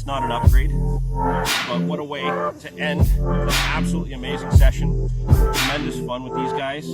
it's not an upgrade, but what a way to end an absolutely amazing session. Tremendous fun with these guys.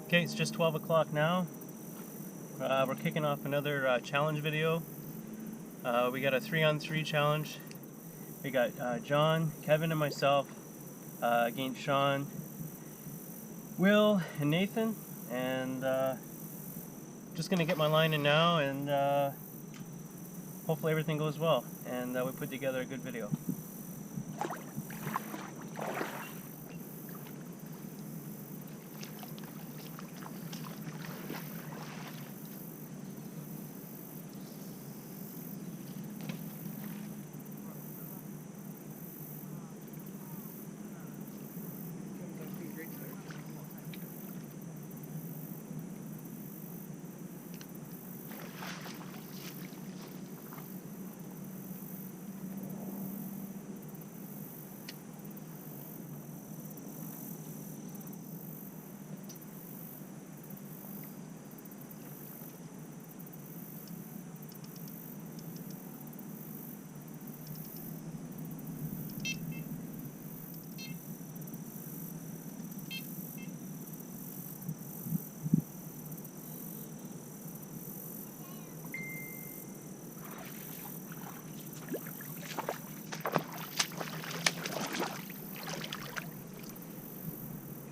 Okay, it's just 12 o'clock now. We're kicking off another challenge video. We got a 3-on-3 challenge. We got John, Kevin, and myself against Sean, Will, and Nathan. And just gonna get my line in now, and hopefully everything goes well, and we put together a good video.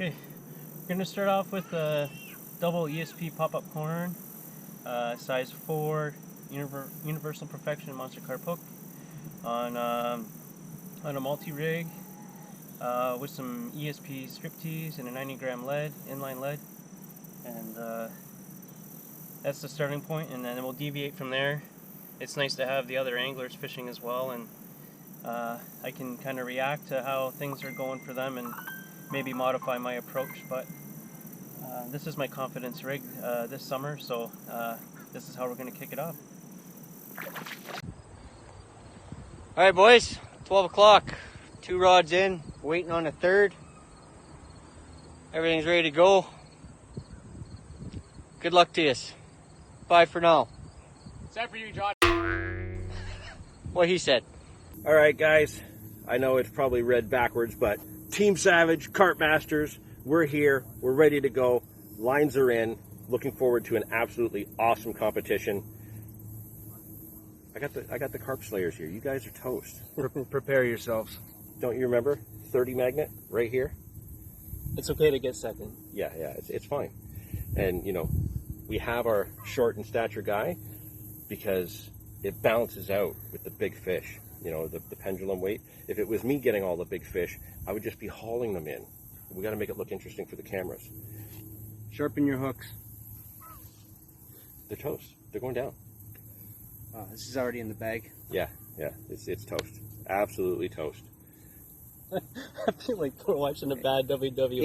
Okay, we're going to start off with a double ESP pop-up horn, size 4, universal perfection monster carp hook on a multi-rig with some ESP strip tees and a 90-gram lead, inline lead, and that's the starting point, and then we'll deviate from there. It's nice to have the other anglers fishing as well, and I can kind of react to how things are going for them and maybe modify my approach, but this is my confidence rig this summer, so this is how we're going to kick it off. Alright boys, 12 o'clock, 2 rods in, waiting on a third. Everything's ready to go. Good luck to you. Bye for now. Except for you, John. What he said. All right, guys, I know it's probably read backwards, but Team Savage, Carp Masters, we're here, we're ready to go, lines are in, looking forward to an absolutely awesome competition. I got the carp slayers here. You guys are toast. Prepare yourselves. Don't you remember 30 magnet right here? It's okay to get second. Yeah, it's fine. And you know, we have our short in stature guy because it balances out with the big fish. You know, the pendulum weight. If it was me getting all the big fish, I would just be hauling them in. We got to make it look interesting for the cameras. Sharpen your hooks. They're toast. They're going down. Oh, this is already in the bag. Yeah, it's toast. Absolutely toast. I feel like we're watching a bad WWF.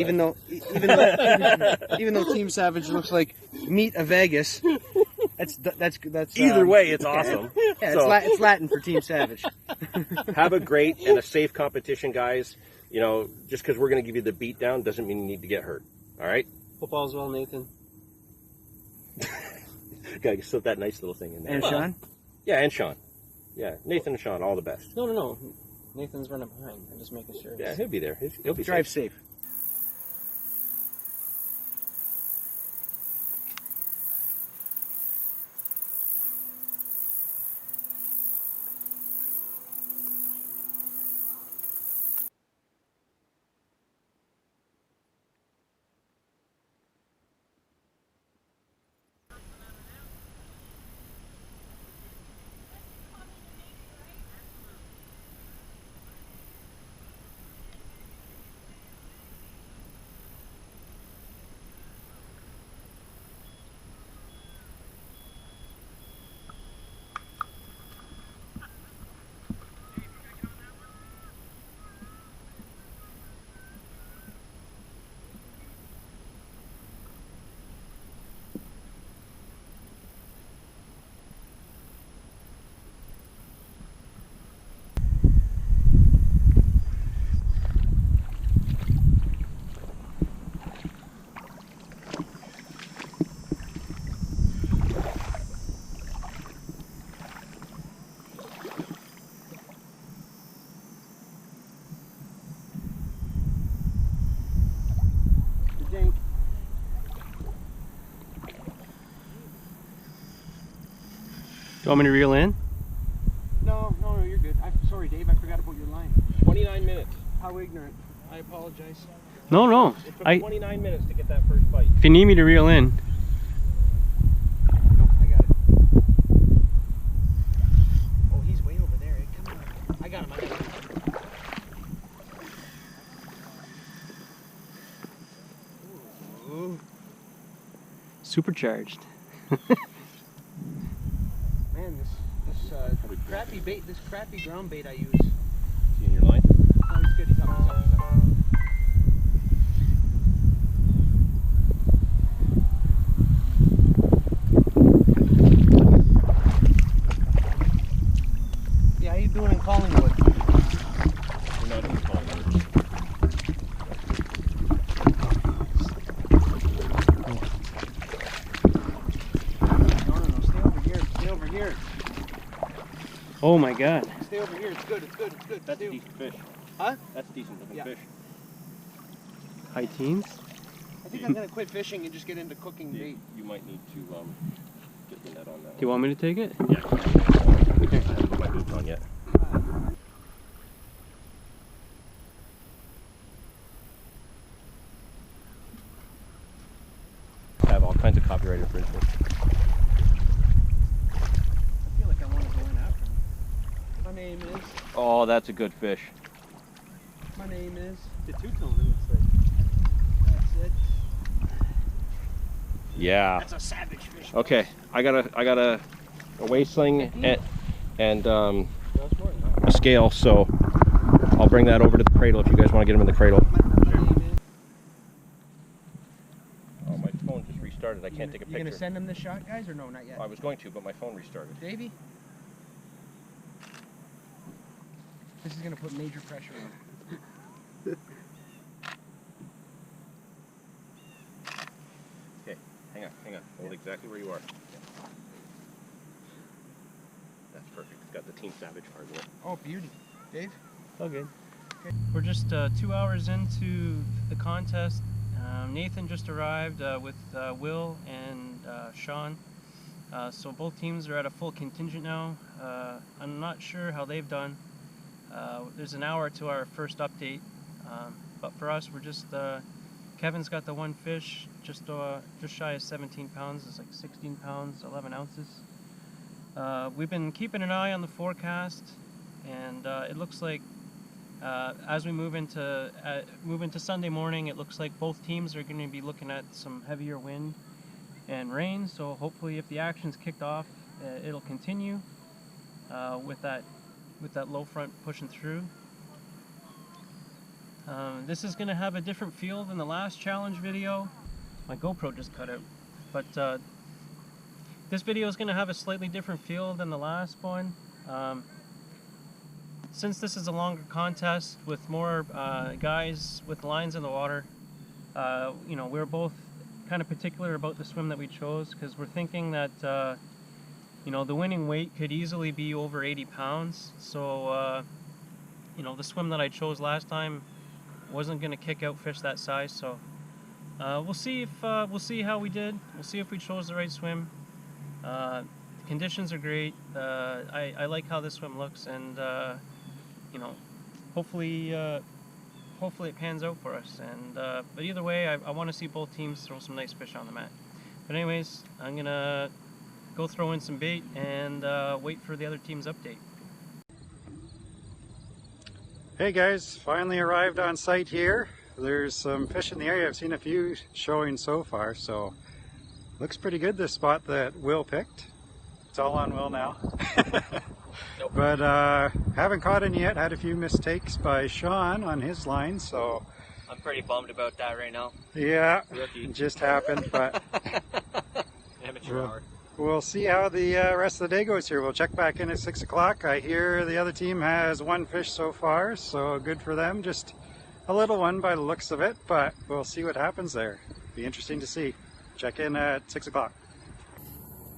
Even though Team Savage looks like meat of Vegas, that's Either way, it's awesome. Yeah, So, it's Latin for Team Savage. have a great and a safe competition, guys. You know, just because we're going to give you the beat down doesn't mean you need to get hurt. All right? Hope all's well, Nathan. Gotta slip that nice little thing in there. And Sean? Yeah, and Sean. Yeah, Nathan and Sean, all the best. No. Nathan's running behind. I'm just making sure. Yeah, he'll be there. He'll be Drive safe. safe. you want me to reel in? No, you're good. I'm sorry, Dave. I forgot about your line. 29 minutes. How ignorant. I apologize. No. It took 29 minutes to get that first bite. If you need me to reel in. No, I got it. Oh, he's way over there. Come on. I got him. Ooh. Supercharged. Man, this crappy bait, this crappy ground bait I use. See in your line? Oh, he's good. He's up. Yeah, how you doing in Collingwood? We're not in Collingwood. No. Stay over here. Stay over here. Oh my god. Stay over here. It's good. It's good. It's good. That's a decent fish. Huh? That's a decent looking Yeah. fish. High teens? I think I'm gonna quit fishing and just get into cooking bait. You might need to get the net on that. Do you want me to take it? Yeah. I haven't put my boots on yet. Have all kinds of copyright infringement. I feel like I want to go in after him. My name is. Oh, that's a good fish. My name is. The two-tone, it looks like. That's it. Yeah. That's a savage fish. Okay, I got a waist sling and a scale, so I'll bring that over to the cradle if you guys want to get him in the cradle. My name is. Oh, my phone just restarted. I can't take a You gonna picture. send him this shot, guys, or no? Not yet. I was going to, but my phone restarted. Davey? This is gonna put major pressure on. Okay, hang on. Hold exactly where you are. That's perfect. It's got the Team Savage hardware. Oh, beauty. Dave? All good. We're just 2 hours into the contest. Nathan just arrived with Will and Sean. So both teams are at a full contingent now. I'm not sure how they've done. There's an hour to our first update. But for us, we're just, Kevin's got the one fish, just shy of 17 pounds. It's like 16 pounds, 11 ounces. We've been keeping an eye on the forecast, and it looks like as we move into Sunday morning, it looks like both teams are going to be looking at some heavier wind and rain. So hopefully, if the action's kicked off, it'll continue with that low front pushing through. This is going to have a different feel than the last challenge video. My GoPro just cut out, but this video is going to have a slightly different feel than the last one. Since this is a longer contest with more guys with lines in the water, you know, we're both kind of particular about the swim that we chose, because we're thinking that you know, the winning weight could easily be over 80 pounds. So you know, the swim that I chose last time wasn't going to kick out fish that size. So we'll see how we did. We'll see if we chose the right swim. The conditions are great. I like how this swim looks, and you know, hopefully it pans out for us. And but either way, I want to see both teams throw some nice fish on the mat. But anyways, I'm gonna go throw in some bait and wait for the other team's update. Hey guys, finally arrived on site here. There's some fish in the area. I've seen a few showing so far, so looks pretty good, this spot that Will picked. It's all on Will now. Nope. But haven't caught any yet. Had a few mistakes by Sean on his line, so I'm pretty bummed about that right now. yeah, Rookie. it just happened. But Amateur hour. we'll see how the rest of the day goes here. We'll check back in at 6 o'clock. I hear the other team has one fish so far, so good for them. Just a little one by the looks of it, but we'll see what happens there. Be interesting to see. Check in at 6 o'clock.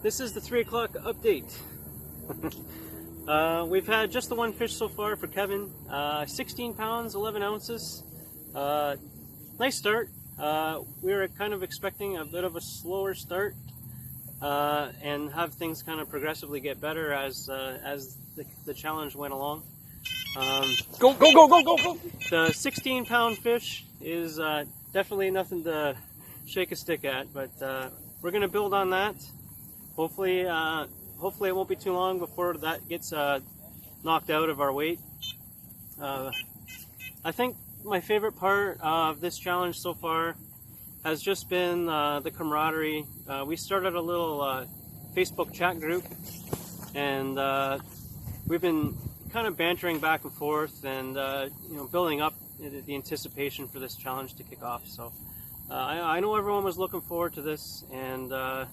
This is the 3 o'clock update. We've had just the one fish so far for Kevin. 16 pounds, 11 ounces. Nice start. We were kind of expecting a bit of a slower start. and have things kind of progressively get better as the challenge went along. Go, go, go, go, go, go! The 16-pound fish is definitely nothing to shake a stick at, but we're going to build on that. Hopefully it won't be too long before that gets knocked out of our weight. I think my favorite part of this challenge so far has just been the camaraderie. We started a little Facebook chat group, and we've been kind of bantering back and forth and building up the anticipation for this challenge to kick off. So I know everyone was looking forward to this, and there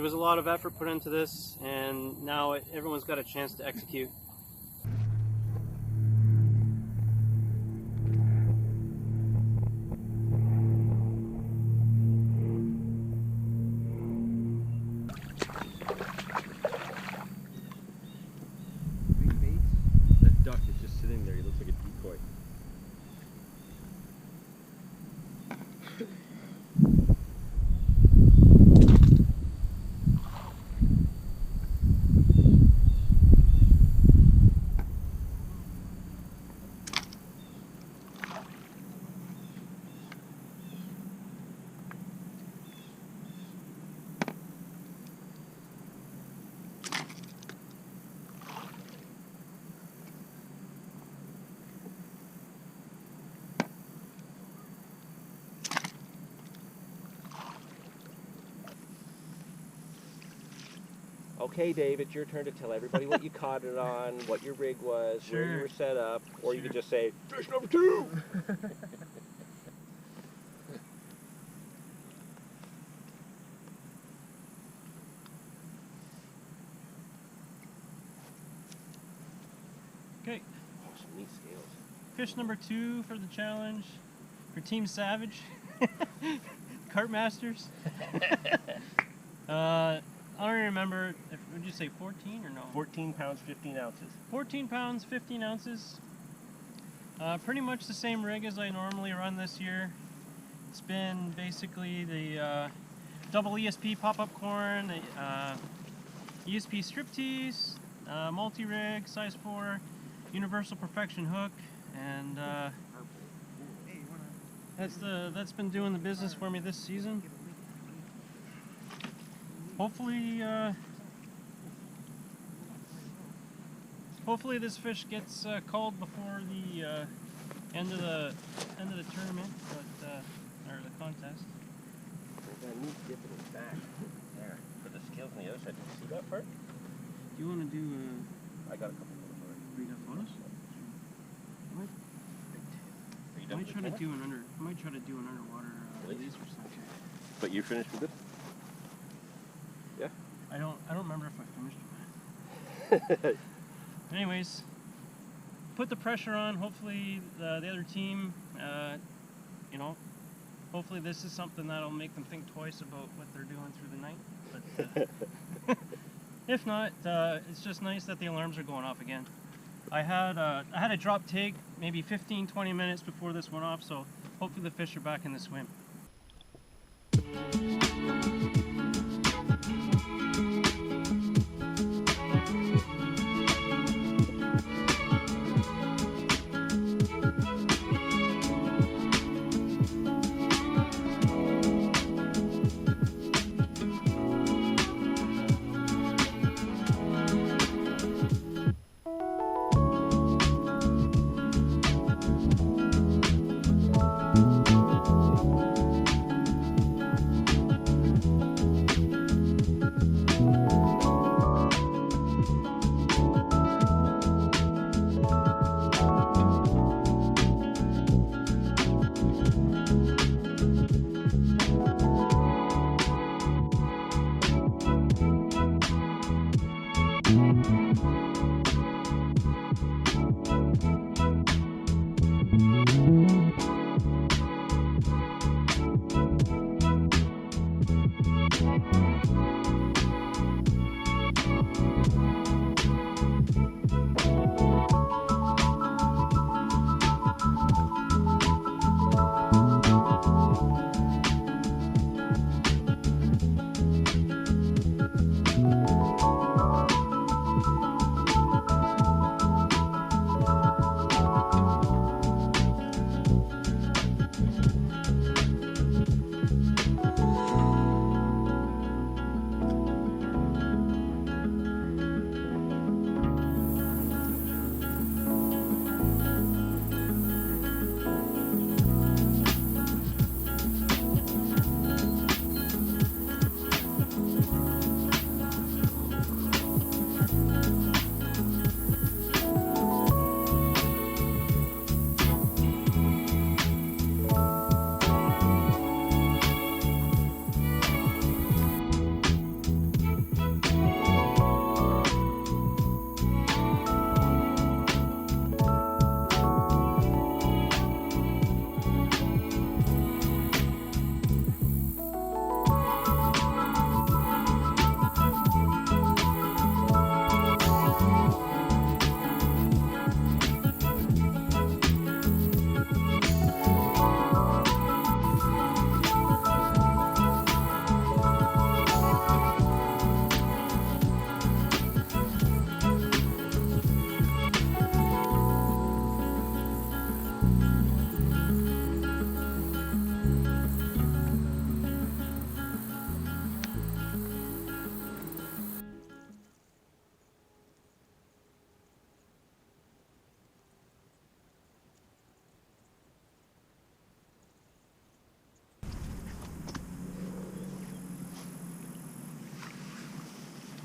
was a lot of effort put into this, and now everyone's got a chance to execute. That duck is just sitting there. He looks like a decoy. Okay, Dave, it's your turn to tell everybody what you caught it on, what your rig was, where you were set up, or you could just say, fish number 2! Okay, Oh, some neat scales. fish number 2 for the challenge for Team Savage, Carp Masters. I don't remember, would you say 14 or no? 14 pounds, 15 ounces. 14 pounds, 15 ounces. Pretty much the same rig as I normally run this year. It's been basically the double ESP pop-up corn, the ESP strip tees, multi-rig, size 4, universal perfection hook, and that's been doing the business for me this season. Hopefully this fish gets called before the end of the tournament, or the contest. There's a neat dip in his back there for the scales on the other side. Did you see that part? Do you want to do? I got a couple of them already. You got photos? Are you I done might with try the to camera? do an underwater release or something. But you finished with this? Yeah. I don't remember if I finished it. Anyways, put the pressure on. Hopefully the other team, hopefully this is something that'll make them think twice about what they're doing through the night. But if not, it's just nice that the alarms are going off again. I had a drop take maybe 15-20 minutes before this went off, so hopefully the fish are back in the swim.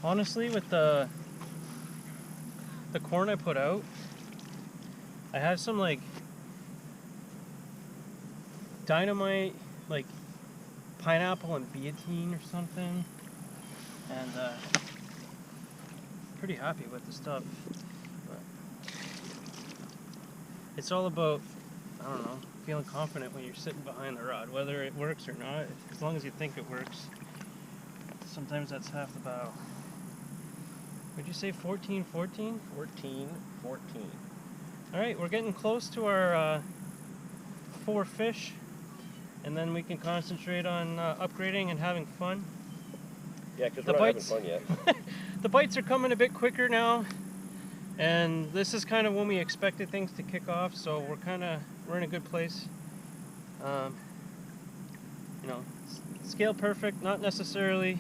Honestly, with the corn I put out, I have some like dynamite, like pineapple and biotin or something, and pretty happy with the stuff. But it's all about, I don't know, feeling confident when you're sitting behind the rod, whether it works or not. As long as you think it works, sometimes that's half the battle. Would you say 14, 14? 14, 14. All right, we're getting close to our 4 fish, and then we can concentrate on upgrading and having fun. Yeah, because The we're not having bites- fun yet. The bites are coming a bit quicker now, and this is kind of when we expected things to kick off, so we're in a good place. You know, scale perfect, not necessarily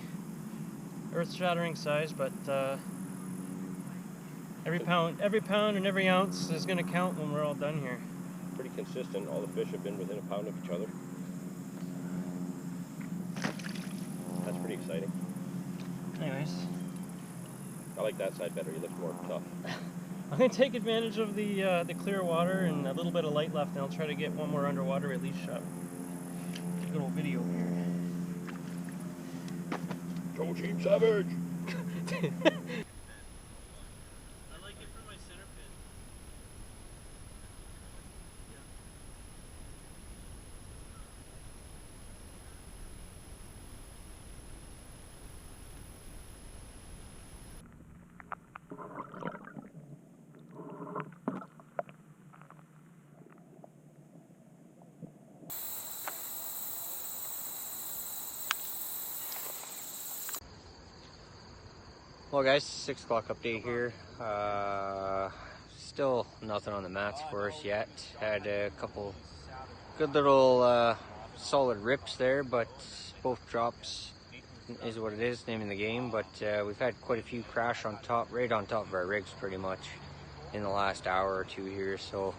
earth-shattering size, but every pound and every ounce is going to count when we're all done here. Pretty consistent. All the fish have been within a pound of each other. That's pretty exciting. Anyways, I like that side better. He looks more tough. I'm going to take advantage of the clear water and a little bit of light left, and I'll try to get one more underwater release shot. Good old video here. Go Team Savage! I like it for my center pin. Well guys, 6 o'clock update here. Still nothing on the mats for us yet. Had a couple good little solid rips there, but both drops is what it is, name in the game. But we've had quite a few crash on top, right on top of our rigs pretty much in the last hour or two here. So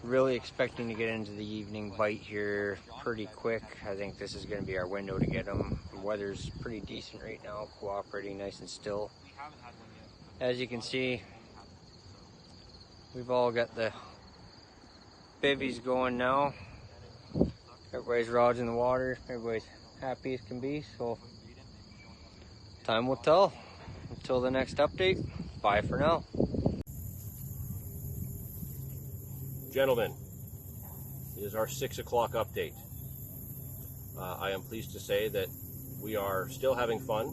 really expecting to get into the evening bite here pretty quick. I think this is going to be our window to get them. The weather's pretty decent right now, cooperating nice and still. As you can see, we've all got the bivvies going now. Everybody's rods in the water, everybody's happy as can be, so time will tell. Until the next update, bye for now. Gentlemen, it is our 6 o'clock update. I am pleased to say that we are still having fun.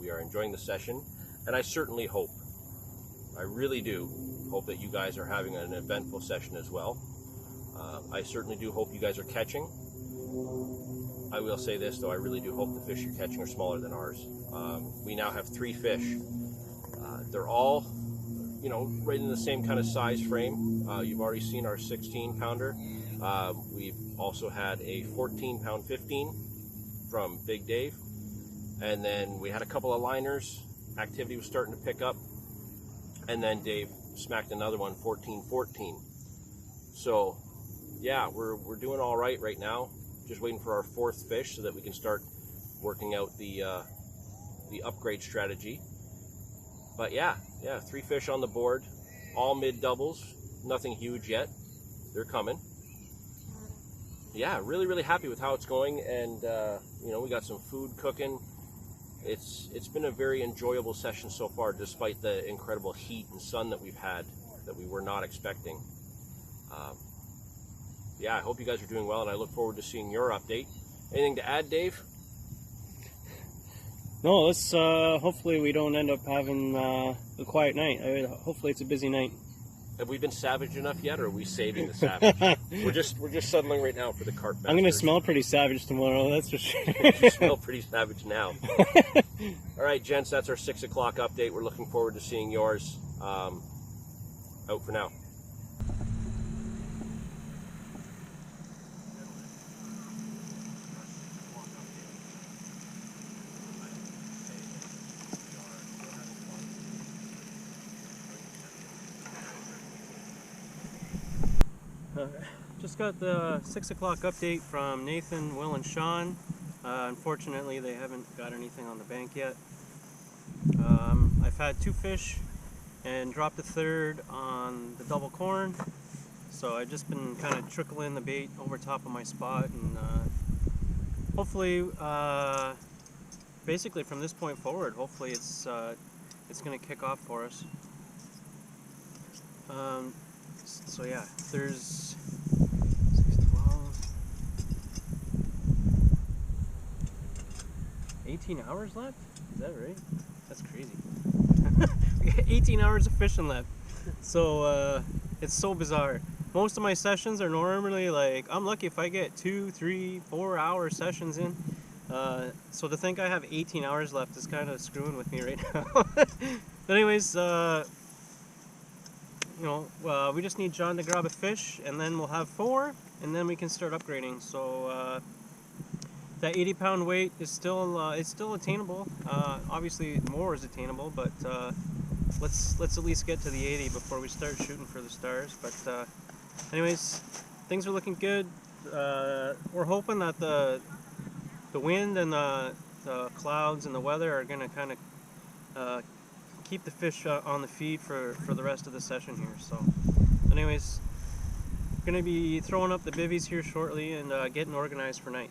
We are enjoying the session, and I certainly hope, I really do hope that you guys are having an eventful session as well. I certainly do hope you guys are catching. I will say this though, I really do hope the fish you're catching are smaller than ours. We now have 3 fish. They're all, you know, right in the same kind of size frame. You've already seen our 16 pounder. We've also had a 14-pound 15 from Big Dave. And then we had a couple of liners. Activity was starting to pick up. And then Dave smacked another one, 14-14. So yeah, we're doing all right now. Just waiting for our 4th fish so that we can start working out the upgrade strategy. But yeah, 3 fish on the board, all mid doubles, nothing huge yet. They're coming. Yeah, really happy with how it's going, and you know, we got some food cooking. It's been a very enjoyable session so far, despite the incredible heat and sun that we've had that we were not expecting. Yeah, I hope you guys are doing well, and I look forward to seeing your update. Anything to add, Dave? No, let's hopefully we don't end up having a quiet night. Hopefully it's a busy night. Have we been savage enough yet, or are we saving the savage? we're just settling right now for the Carp. I'm gonna smell pretty savage tomorrow, that's for sure. You smell pretty savage now. All right, gents, that's our 6 o'clock update. We're looking forward to seeing yours. Out for now. Just got the 6 o'clock update from Nathan, Will, and Sean. Unfortunately, they haven't got anything on the bank yet. I've had 2 fish and dropped a 3rd on the double corn. So I've just been kind of trickling the bait over top of my spot, and hopefully, basically from this point forward, hopefully it's going to kick off for us. So yeah, there's 6, 12, 18 hours left? Is that right? That's crazy. We got 18 hours of fishing left. So it's so bizarre. Most of my sessions are normally like, I'm lucky if I get 2, 3, 4 hour sessions in. So to think I have 18 hours left is kind of screwing with me right now. But anyways, we just need John to grab a fish, and then we'll have 4, and then we can start upgrading. So that 80-pound weight is still it's still attainable. Obviously more is attainable, but let's at least get to the 80 before we start shooting for the stars. But anyways, things are looking good. We're hoping that the wind and the clouds and the weather are going to kind of keep the fish on the feed for the rest of the session here. So anyways, going to be throwing up the bivvies here shortly and getting organized for night.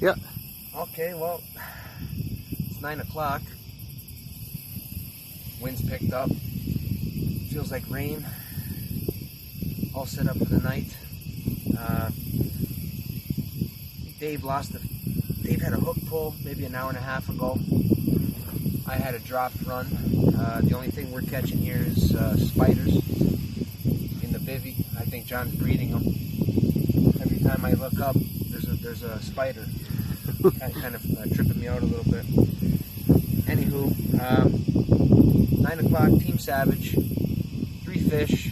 Yeah. Okay, well, it's 9 o'clock. Wind's picked up. Feels like rain. All set up for the night. Dave had a hook pull maybe an hour and a half ago. I had a dropped run. The only thing we're catching here is spiders in the bivvy. I think John's breeding them. Every time I look up, there's a spider. kind of tripping me out a little bit. Anywho, 9 o'clock, Team Savage, 3 fish.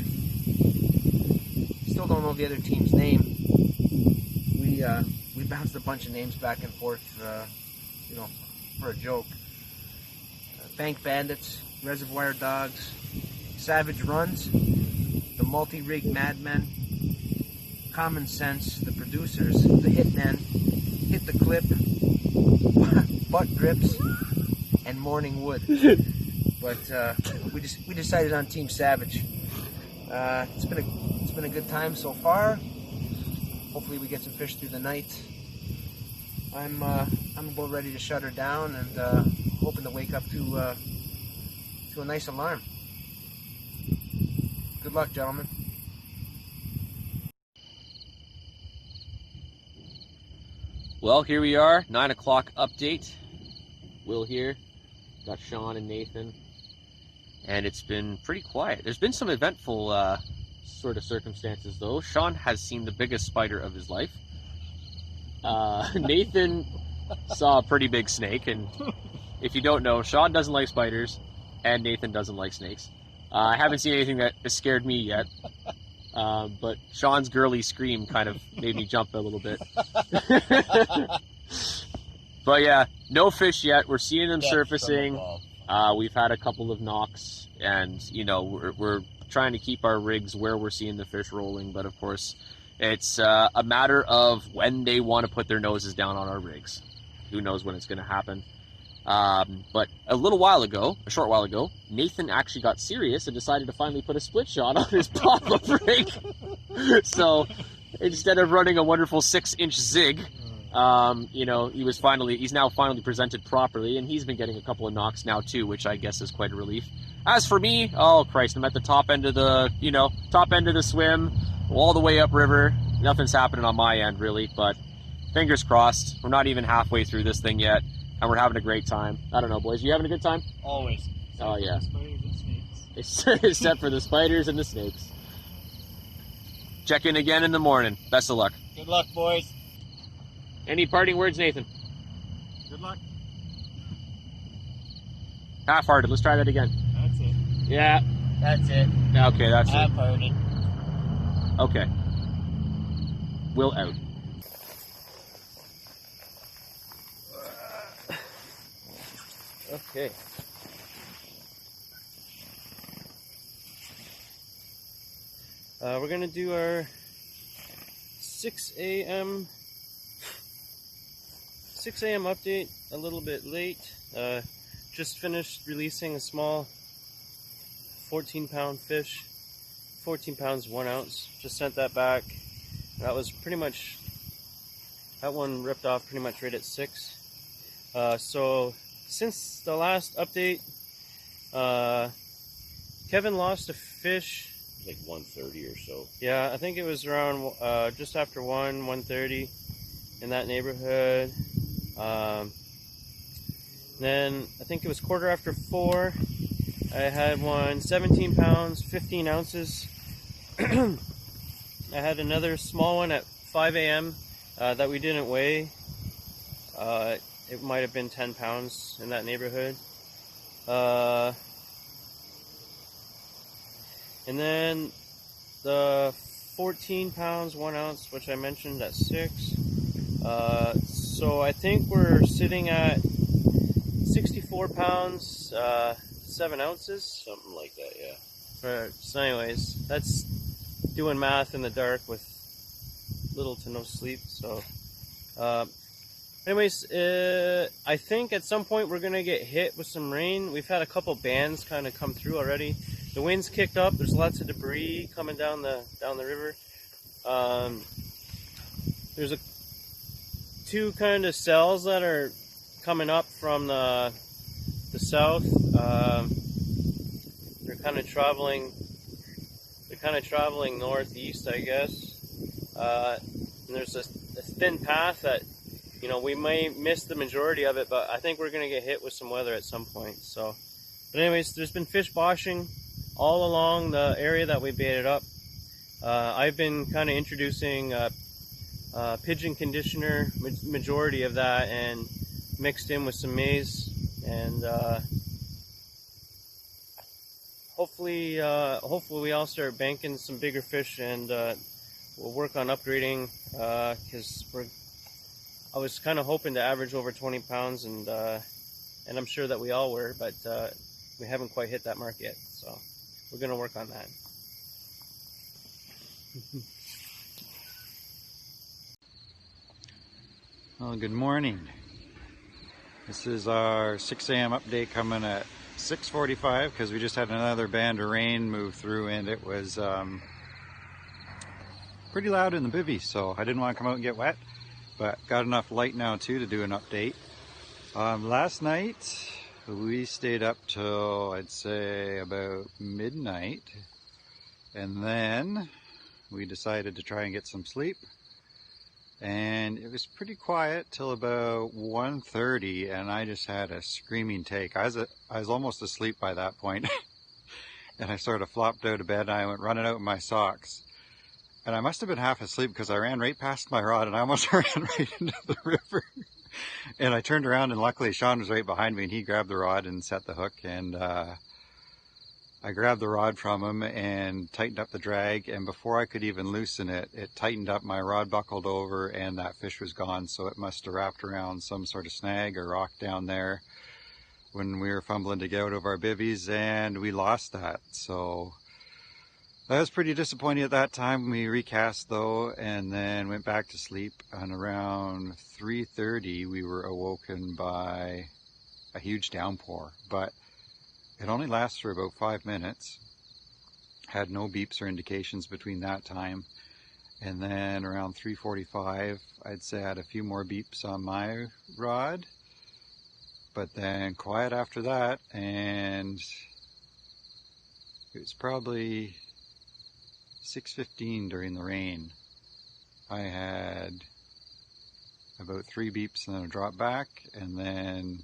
Still don't know the other team's name. We bounced a bunch of names back and forth, for a joke. Bank Bandits, Reservoir Dogs, Savage Runs, the Multi-Rig Madmen, Common Sense, the Producers, the Hitmen, Hit the Clip, Butt Grips, and Morning Wood. But we decided on Team Savage. It's been a good time so far. Hopefully we get some fish through the night. I'm about ready to shut her down and hoping to wake up to a nice alarm. Good luck, gentlemen. Well, here we are, 9 o'clock update. Will here, got Sean and Nathan, and it's been pretty quiet. There's been some eventful sort of circumstances though. Sean has seen the biggest spider of his life. Nathan saw a pretty big snake, and if you don't know, Sean doesn't like spiders, and Nathan doesn't like snakes. I haven't seen anything that has scared me yet, but Sean's girly scream kind of made me jump a little bit. But yeah, no fish yet. We're seeing them surfacing. We've had a couple of knocks, and we're trying to keep our rigs where we're seeing the fish rolling, but of course it's a matter of when they want to put their noses down on our rigs. Who knows when it's going to happen. But a short while ago, Nathan actually got serious and decided to finally put a split shot on his pop-up rig. So instead of running a wonderful 6-inch zig, he's now finally presented properly, and he's been getting a couple of knocks now too, which I guess is quite a relief. As for me, oh Christ, I'm at the top end of the swim, all the way upriver. Nothing's happening on my end really, but fingers crossed. We're not even halfway through this thing yet, and we're having a great time. I don't know, boys, you having a good time? Always. Oh yeah. Spiders and snakes. Except for the spiders and the snakes. Check in again in the morning. Best of luck. Good luck, boys. Any parting words, Nathan? Good luck. Half-hearted. Let's try that again. That's it. Yeah. That's it. Okay, that's it. Half-hearted. Okay. Will out. Okay. We're going to do our 6 a.m. update a little bit late. Just finished releasing a small 14-pound fish. 14 pounds, 1 ounce. Just sent that back. That was that one ripped off pretty much right at 6. So since the last update, Kevin lost a fish. Like 1:30 or so. Yeah, I think it was around just after 1:30 in that neighborhood. Then I think it was 4:15. I had one 17 pounds, 15 ounces. I had another small one at 5 a.m. That we didn't weigh. It might have been 10 pounds in that neighborhood. And then the 14 pounds, 1 ounce, which I mentioned at 6. So I think we're sitting at 64 pounds, 7 ounces. Something like that, yeah. So anyways, that's doing math in the dark with little to no sleep. So anyways, I think at some point we're going to get hit with some rain. We've had a couple bands kind of come through already. The wind's kicked up. There's lots of debris coming down the river. There's two kind of cells that are coming up from the south. They're kind of traveling northeast, I guess. And there's a thin path that, you know, we may miss the majority of it, but I think we're going to get hit with some weather at some point. So, but anyways, there's been fish washing all along the area that we baited up. I've been kind of introducing pigeon conditioner, majority of that, and mixed in with some maize, and hopefully we all start banking some bigger fish, and we'll work on upgrading, because I was kind of hoping to average over 20 pounds, and I'm sure that we all were, but we haven't quite hit that mark yet, so we're going to work on that. Well, good morning. This is our 6 a.m. update coming at 6:45 because we just had another band of rain move through, and it was pretty loud in the bivvy, so I didn't want to come out and get wet, but got enough light now too to do an update. Last night we stayed up till I'd say about midnight, and then we decided to try and get some sleep. And it was pretty quiet till about 1:30, and I just had a screaming take. I was almost asleep by that point. And I sort of flopped out of bed, and I went running out in my socks. And I must have been half asleep because I ran right past my rod, and I almost ran right into the river. And I turned around, and luckily Sean was right behind me, and he grabbed the rod and set the hook. And I grabbed the rod from him and tightened up the drag, and before I could even loosen it, it tightened up, my rod buckled over, and that fish was gone. So it must have wrapped around some sort of snag or rock down there when we were fumbling to get out of our bivvies, and we lost that. So I was pretty disappointed at that time. We recast though, and then went back to sleep, and around 3:30 we were awoken by a huge downpour, but it only lasts for about 5 minutes. Had no beeps or indications between that time. And then around 3:45, I'd say I had a few more beeps on my rod. But then quiet after that, and it was probably 6:15 during the rain. I had about 3 beeps and then a drop back, and then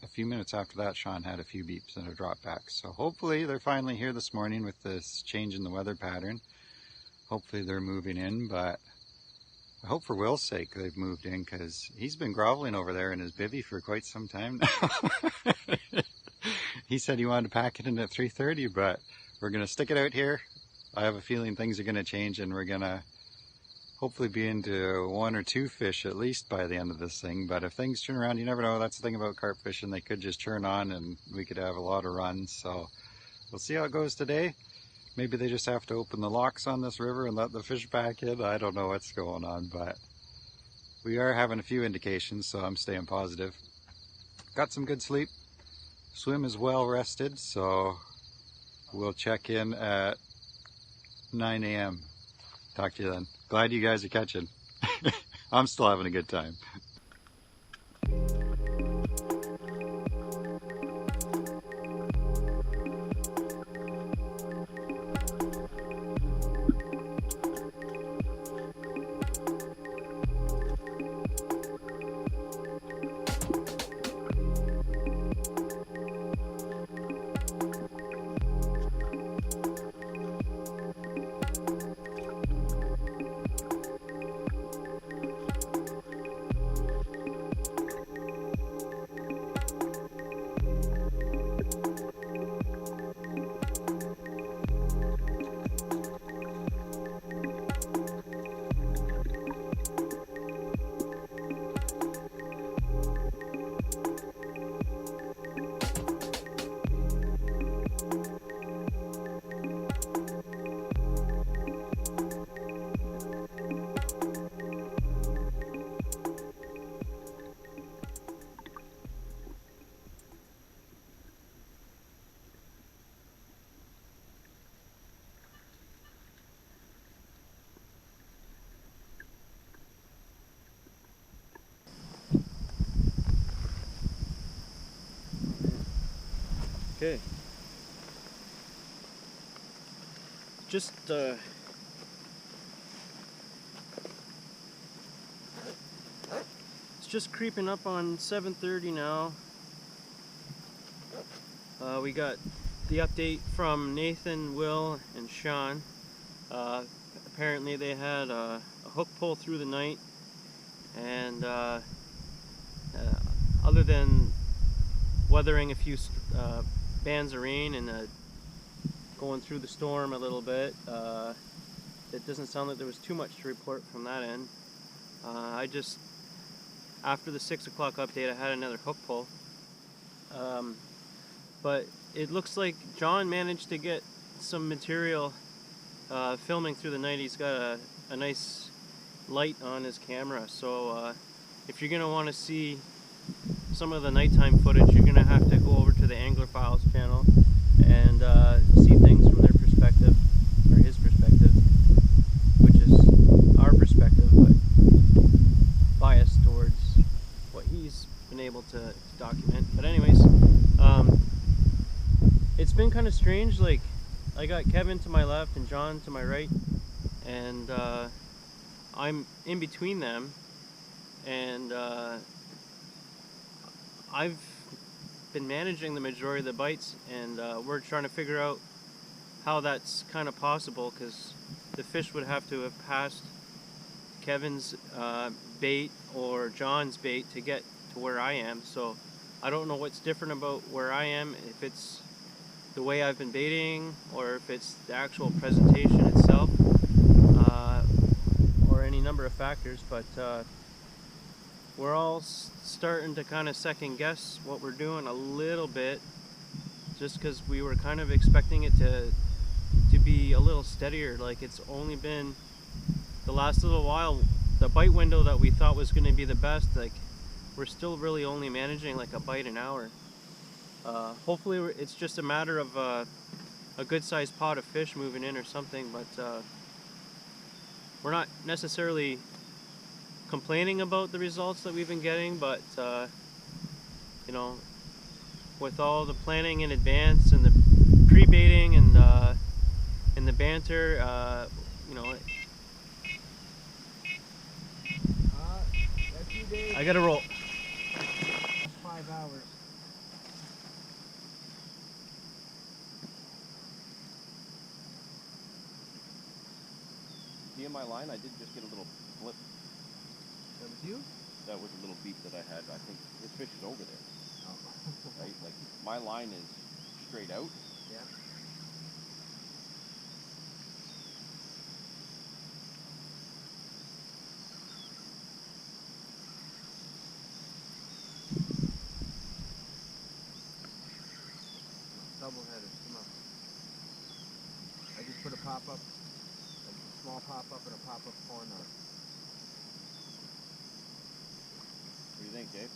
a few minutes after that, Sean had a few beeps and a drop back. So hopefully they're finally here this morning with this change in the weather pattern. Hopefully they're moving in, but I hope for Will's sake they've moved in, because he's been groveling over there in his bivvy for quite some time now. He said he wanted to pack it in at 3:30, but we're going to stick it out here. I have a feeling things are going to change, and we're going to hopefully be into 1 or 2 fish at least by the end of this thing. But if things turn around, you never know. That's the thing about carp fishing. They could just turn on and we could have a lot of runs. So we'll see how it goes today. Maybe they just have to open the locks on this river and let the fish back in. I don't know what's going on, but we are having a few indications, so I'm staying positive. Got some good sleep. Swim is well rested, so we'll check in at 9 a.m. Talk to you then. Glad you guys are catching. I'm still having a good time. Okay. Just it's just creeping up on 7:30 now. We got the update from Nathan, Will, and Sean. Apparently they had a hook pull through the night, and other than weathering a few bands of rain and going through the storm a little bit, it doesn't sound like there was too much to report from that end. After the 6 o'clock update, I had another hook pull. But it looks like John managed to get some material filming through the night. He's got a nice light on his camera, so if you're going to want to see some of the nighttime footage, you're going to have to go over to the Angler Files channel and see things from their perspective, or his perspective, which is our perspective, but biased towards what he's been able to document. But anyways, it's been kind of strange. Like, I got Kevin to my left and John to my right, and I'm in between them, and I've been managing the majority of the bites, and we're trying to figure out how that's kind of possible, because the fish would have to have passed Kevin's bait or John's bait to get to where I am. So I don't know what's different about where I am, if it's the way I've been baiting, or if it's the actual presentation itself, or any number of factors, but we're all starting to kind of second guess what we're doing a little bit, just because we were kind of expecting it to be a little steadier. Like, it's only been the last little while, the bite window that we thought was going to be the best, like, we're still really only managing like a bite an hour. Hopefully it's just a matter of a good sized pot of fish moving in or something, but we're not necessarily complaining about the results that we've been getting, but you know, with all the planning in advance and the pre-baiting and the banter, you know, I gotta roll. 5 hours. See in my line, I did just get a little blip. That was you? That was a little beep that I had. I think this fish is over there. Oh. Right? Like, my line is straight out. Yeah. Double headers, come on. I just put a pop-up, a small pop-up and a pop-up corn on. What do you think, Dave?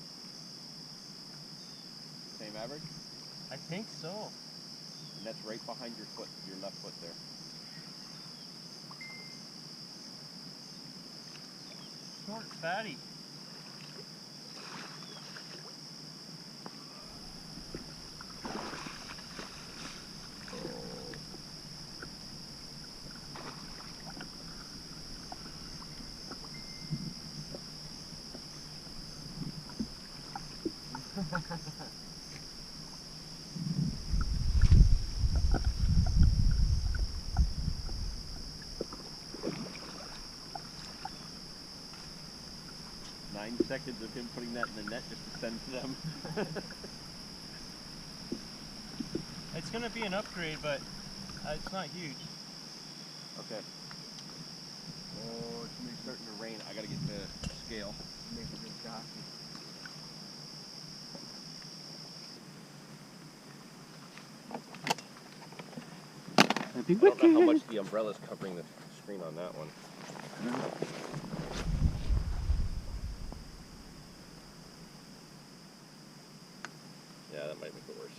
Same average? I think so. And that's right behind your foot, your left foot there. Short, fatty. Seconds of him putting that in the net just to send to them. It's gonna be an upgrade, but it's not huge. Okay. Oh, it's gonna be starting to rain. I gotta get the scale. Make a good jockey. I don't know how much the umbrella's covering the screen on that one. Yeah, that might make it worse.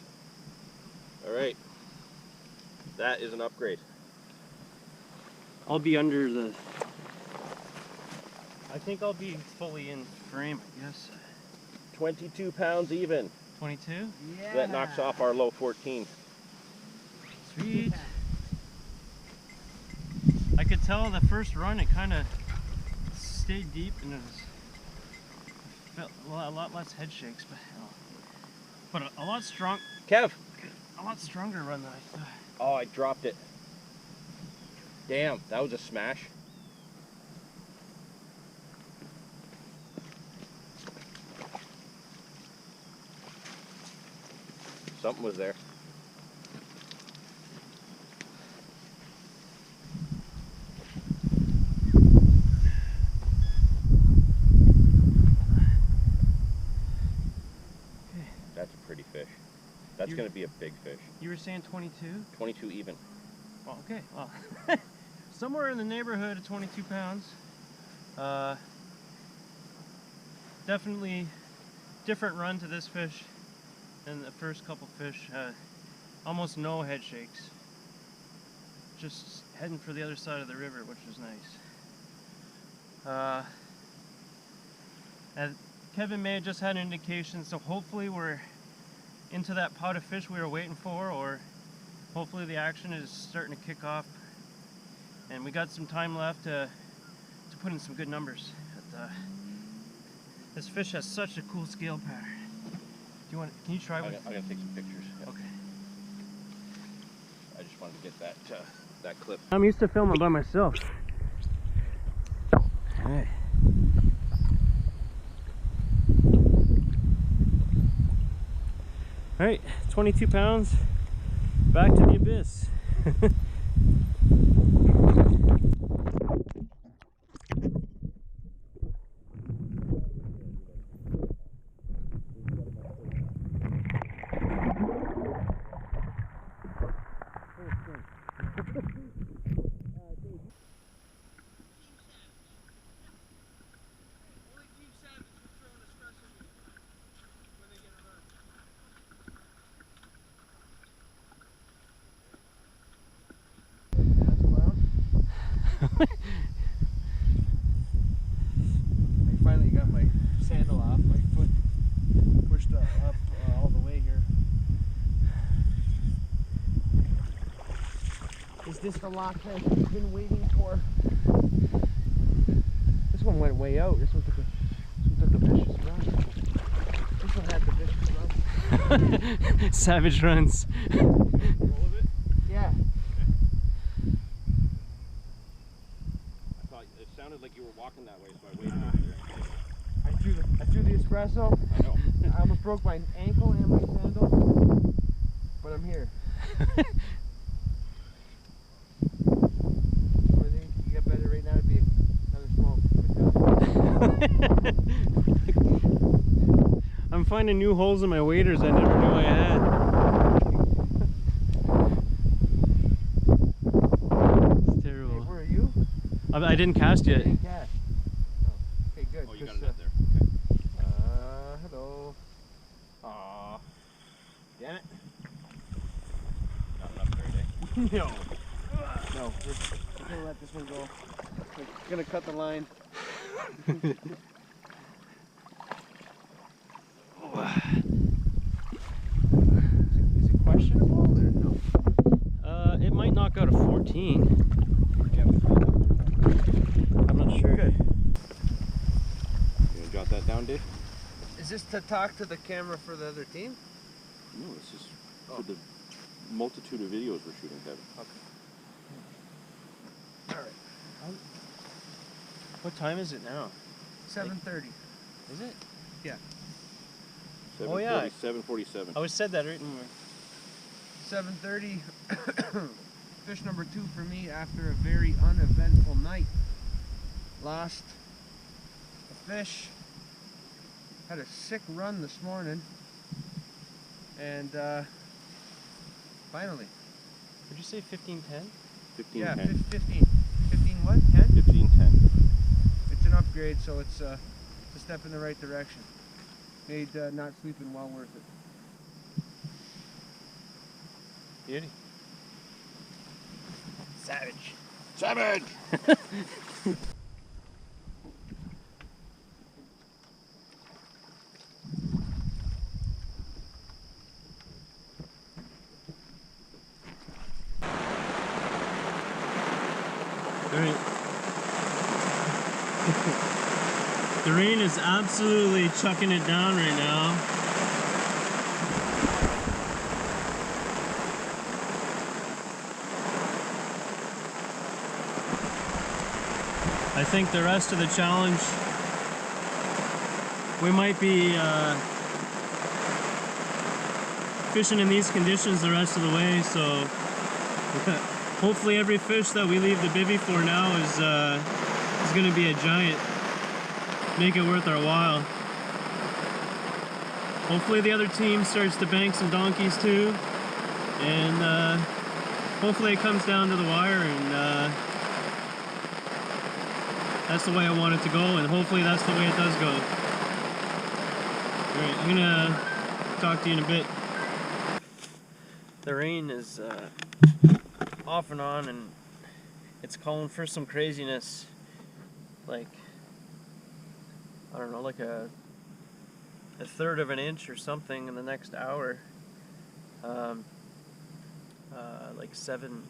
All right. That is an upgrade. I'll be under the... I think I'll be fully in frame, I guess. 22 pounds even. 22? Yeah. That knocks off our low 14. Sweet. I could tell the first run it kind of stayed deep and it felt a lot less head shakes, but a lot strong. Kev! A lot stronger run than I thought. Oh, I dropped it. Damn, that was a smash. Something was there. That's a pretty fish. That's going to be a big fish. You were saying 22? 22 even. Well, okay. Well, somewhere in the neighborhood of 22 pounds. Definitely different run to this fish than the first couple fish. Almost no head shakes. Just heading for the other side of the river, which was nice. And Kevin may have just had an indication, so hopefully we're into that pot of fish we were waiting for, or hopefully the action is starting to kick off and we got some time left to put in some good numbers. But, this fish has such a cool scale pattern. Can you try one? I'm gonna take some pictures. Yeah. Okay. I just wanted to get that clip. I'm used to filming by myself. Alright. Alright, 22 pounds, back to the abyss. I finally got my sandal off, my foot pushed up all the way here. Is this the lock that we've been waiting for? This one went way out. This one took a vicious run. This one had the vicious run. Savage runs. Roll of it? Yeah. I thought it sounded like you were walking that way, so I waited over there. I threw the espresso. I know. I almost broke my ankle and my sandal, but I'm here. Only thing you get better right now would be another smoke. I'm finding new holes in my waders I never knew I had. It's terrible. Hey, where are you? I didn't cast yet. Didn't cast. Oh, okay, good. Oh, you got 'cause, it up there. Okay. Hello. Aw. Damn it. Not enough there, eh? No. No, we're gonna let this one go. We're gonna cut the line. Is it questionable or no? It might knock out a 14. I'm not sure. Good. You gonna jot that down, Dave? Is this to talk to the camera for the other team? No, this is for the multitude of videos we're shooting, Kevin. Okay. Alright. What time is it now? 7:30. Is it? Yeah. Oh, yeah. 7:47. I always said that right in 7:30. Fish number 2 for me after a very uneventful night. Lost a fish. Had a sick run this morning. And finally. Did you say 15:10? 15:10. Yeah, 15. 15 what? 10? 15:10. It's an upgrade, so it's a step in the right direction. Made not sleeping well worth it. Beauty. Savage. Savage! Alright. The rain is absolutely chucking it down right now. I think the rest of the challenge, we might be fishing in these conditions the rest of the way, so hopefully every fish that we leave the bivvy for now is going to be a giant. Make it worth our while. Hopefully the other team starts to bank some donkeys too, and hopefully it comes down to the wire, and that's the way I want it to go, and hopefully that's the way it does go. Alright, I'm gonna talk to you in a bit. The rain is off and on, and it's calling for some craziness. Like, I don't know, like a third of an inch or something in the next hour. Like 7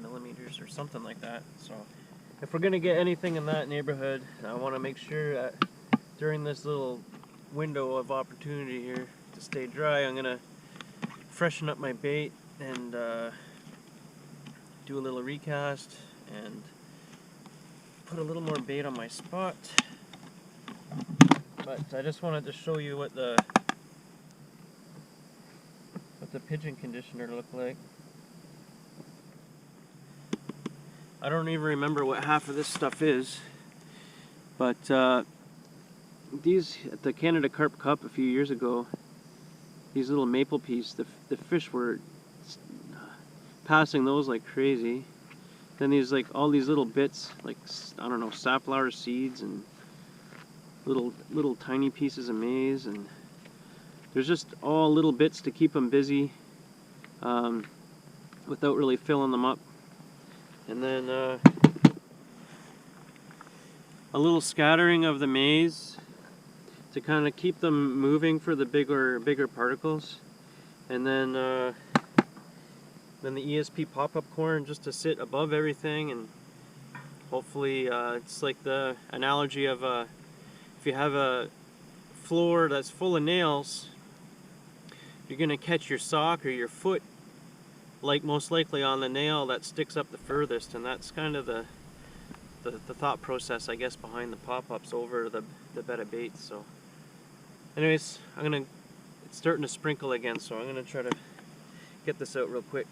millimeters or something like that. So if we're gonna get anything in that neighborhood, I want to make sure that during this little window of opportunity here to stay dry, I'm gonna freshen up my bait and do a little recast and put a little more bait on my spot. But I just wanted to show you what the pigeon conditioner looked like. I don't even remember what half of this stuff is, but these at the Canada Carp Cup a few years ago, these little maple piece, the fish were passing those like crazy. Then these, like, all these little bits, like, I don't know, safflower seeds and little tiny pieces of maize, and there's just all little bits to keep them busy without really filling them up. And then a little scattering of the maize to kind of keep them moving for the bigger particles, and then the ESP pop-up corn just to sit above everything. And hopefully it's like the analogy of if you have a floor that's full of nails, you're gonna catch your sock or your foot, like, most likely on the nail that sticks up the furthest, and that's kind of the thought process, I guess, behind the pop-ups over the bed of baits. So anyways, it's starting to sprinkle again, so I'm gonna try to get this out real quick.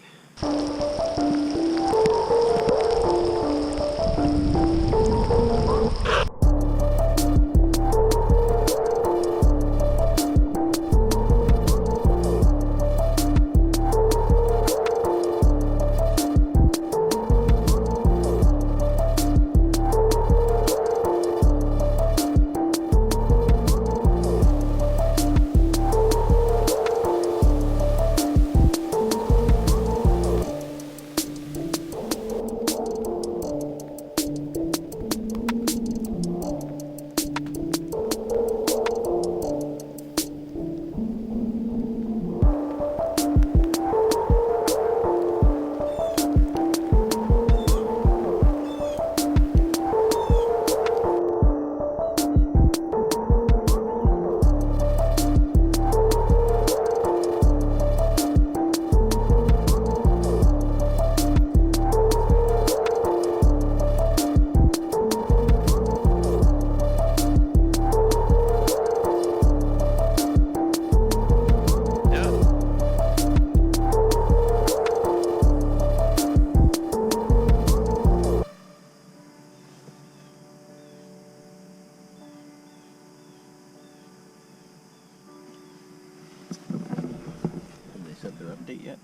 Update yet?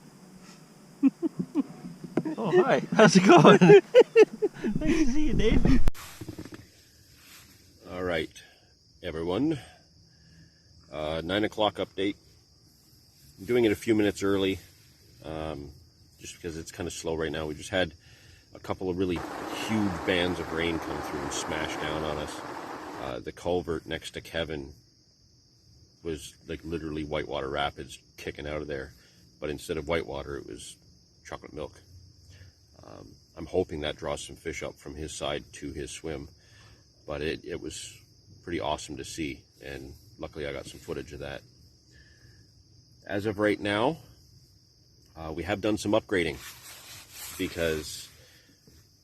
Oh, hi. How's it going? Nice to see you, Dave. All right, everyone. 9 o'clock update. I'm doing it a few minutes early, just because it's kind of slow right now. We just had a couple of really huge bands of rain come through and smash down on us. The culvert next to Kevin was like literally whitewater rapids kicking out of there. But instead of whitewater, it was chocolate milk. I'm hoping that draws some fish up from his side to his swim. But it was pretty awesome to see, and luckily I got some footage of that. As of right now, we have done some upgrading because,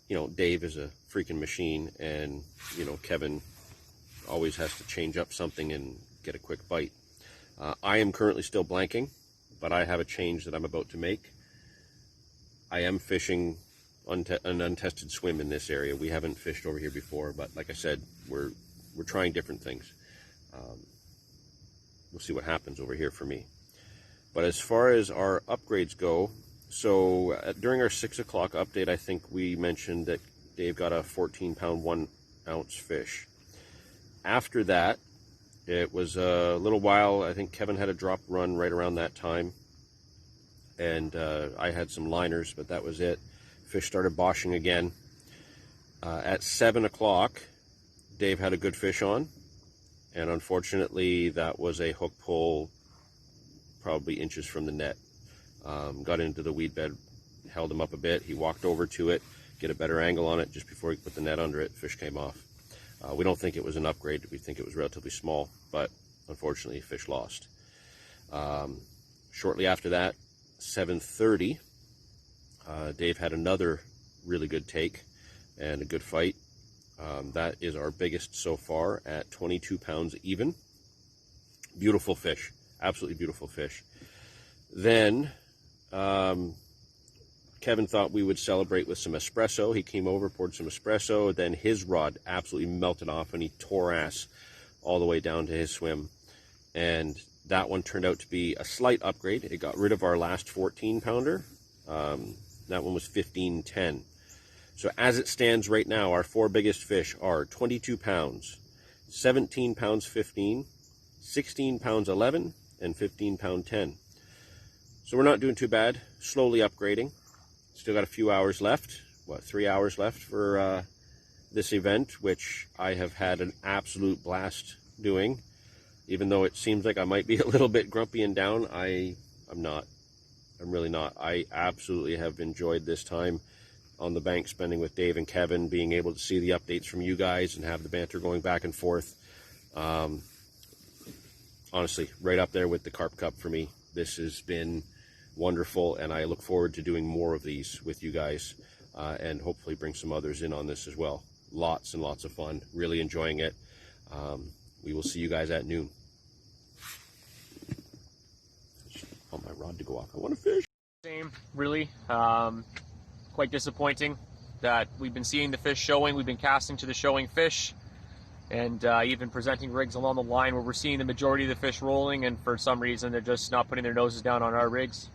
you know, Dave is a freaking machine, and, you know, Kevin always has to change up something and get a quick bite. I am currently still blanking, but I have a change that I'm about to make. I am fishing an untested swim in this area. We haven't fished over here before, but like I said, we're trying different things. We'll see what happens over here for me. But as far as our upgrades go, so during our 6 o'clock update, I think we mentioned that Dave got a 14-pound 1-ounce fish. After that, it was a little while. I think Kevin had a drop run right around that time, and I had some liners, but that was it. Fish started boshing again. At 7 o'clock, Dave had a good fish on, and unfortunately that was a hook pull probably inches from the net. Got into the weed bed, held him up a bit. He walked over to it, get a better angle on it. Just before he put the net under it, fish came off. We don't think it was an upgrade. We think it was relatively small, but unfortunately fish lost. Shortly after that, 7:30, Dave had another really good take and a good fight. That is our biggest so far at 22 pounds even. Beautiful fish, absolutely beautiful fish. Then Kevin thought we would celebrate with some espresso. He came over, poured some espresso, then his rod absolutely melted off and he tore ass all the way down to his swim. And that one turned out to be a slight upgrade. It got rid of our last 14-pounder. That one was 15.10. So as it stands right now, our 4 biggest fish are 22 pounds, 17 pounds 15, 16 pounds 11, and 15 pound 10. So we're not doing too bad, slowly upgrading. Still got a few hours left, 3 hours left for this event, which I have had an absolute blast doing. Even though it seems like I might be a little bit grumpy and down, I'm not. I'm really not. I absolutely have enjoyed this time on the bank, spending with Dave and Kevin, being able to see the updates from you guys and have the banter going back and forth. Honestly, right up there with the Carp Cup for me. This has been wonderful, and I look forward to doing more of these with you guys, and hopefully bring some others in on this as well. Lots and lots of fun. Really enjoying it. We will see you guys at noon. I want my rod to go off. I want to fish. Same, really. Quite disappointing that we've been seeing the fish showing. We've been casting to the showing fish, and even presenting rigs along the line where we're seeing the majority of the fish rolling, and for some reason they're just not putting their noses down on our rigs.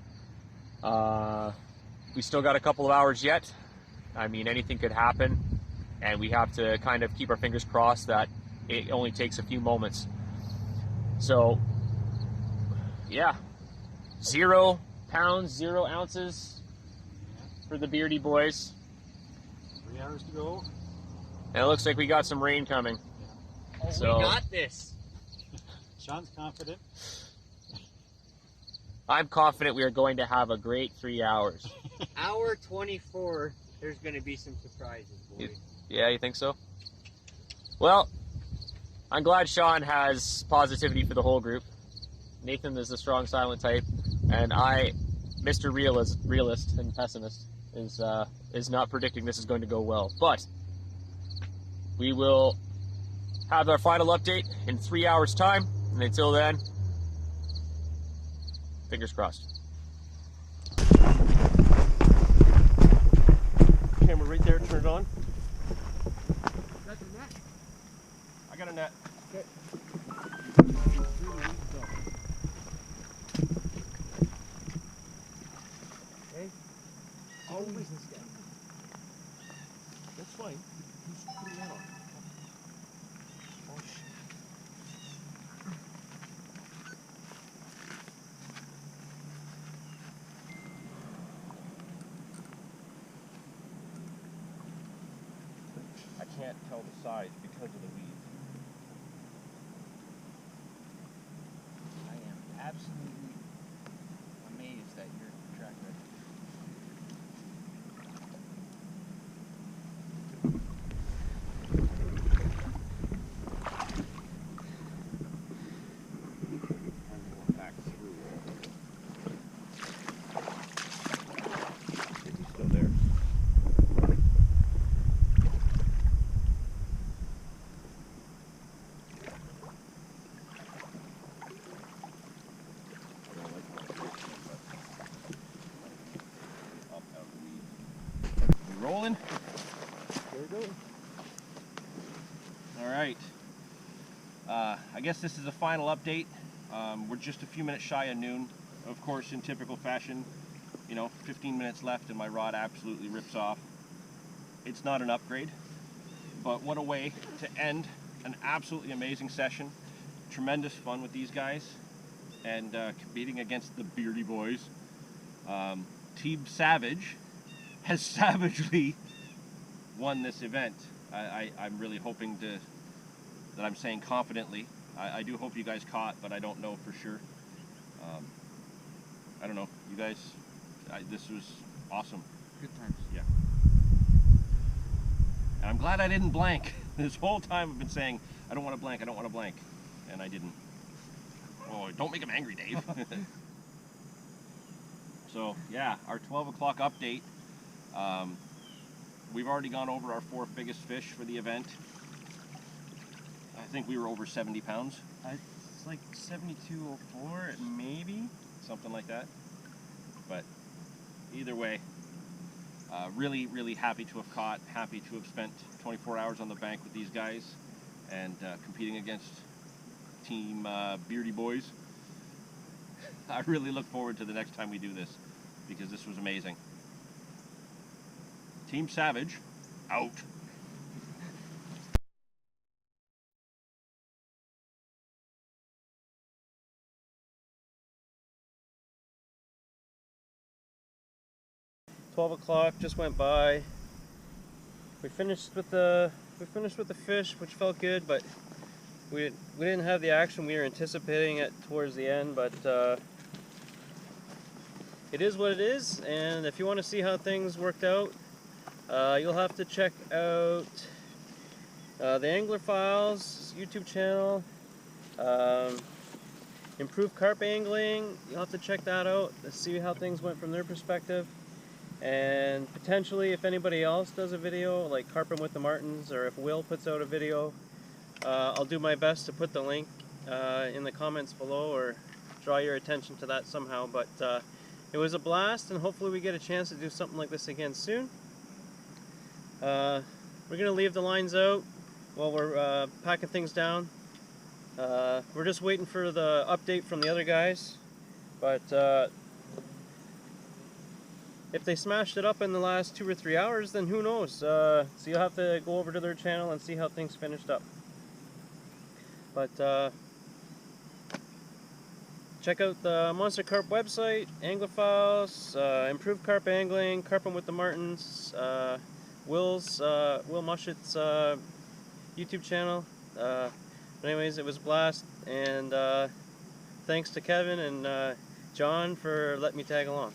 We still got a couple of hours yet. I mean, anything could happen, and we have to kind of keep our fingers crossed that it only takes a few moments. So, yeah, 0 pounds, 0 ounces for the Beardy boys. 3 hours to go. And it looks like we got some rain coming. Oh, So- we got this. Sean's confident. I'm confident we are going to have a great 3 hours. Hour 24, there's going to be some surprises, boy. Yeah, you think so? Well, I'm glad Sean has positivity for the whole group. Nathan is the strong silent type, and I, Mr. Realist and pessimist, is not predicting this is going to go well. But we will have our final update in 3 hours' time, and until then, fingers crossed. Camera right there, turn it on. Got the net. I got a net. Okay. Okay. Always this guy. That's fine. Who's putting that on? Oh, shit. I can't tell the size because of the weeds. I am absolutely amazed at your track record. There we go. All right. I guess this is a final update. We're just a few minutes shy of noon. Of course, in typical fashion, 15 minutes left and my rod absolutely rips off. It's not an upgrade, but what a way to end an absolutely amazing session. Tremendous fun with these guys and competing against the Beardy Boys. Team Savage has savagely won this event. I'm really hoping that I'm saying confidently. I do hope you guys caught, but I don't know for sure. I don't know. You guys, this was awesome. Good times. Yeah. And I'm glad I didn't blank. This whole time I've been saying, I don't want to blank, I don't want to blank. And I didn't. Oh, don't make him angry, Dave. So, yeah, our 12 o'clock update. We've already gone over our 4 biggest fish for the event. I think we were over 70 pounds. It's like 72.04, maybe? Something like that. But either way, really, really happy to have caught, happy to have spent 24 hours on the bank with these guys and competing against Team Beardy Boys. I really look forward to the next time we do this because this was amazing. Team Savage, out. $12 just went by. We finished with the fish, which felt good, but we didn't have the action we were anticipating it towards the end. But it is what it is, and if you want to see how things worked out, you'll have to check out the Angler Files YouTube channel. Improved Carp Angling, you'll have to check that out to see how things went from their perspective. And potentially, if anybody else does a video, like Carping with the Martins, or if Will puts out a video, I'll do my best to put the link in the comments below or draw your attention to that somehow. But it was a blast, and hopefully we get a chance to do something like this again soon. We're going to leave the lines out while we're packing things down. We're just waiting for the update from the other guys. But if they smashed it up in the last 2 or 3 hours, then who knows? So you'll have to go over to their channel and see how things finished up. But check out the Monster Carp website, Angler Files, Improved Carp Angling, Carping with the Martins, Will Mushet's YouTube channel. But anyways, it was a blast, and thanks to Kevin and John for letting me tag along.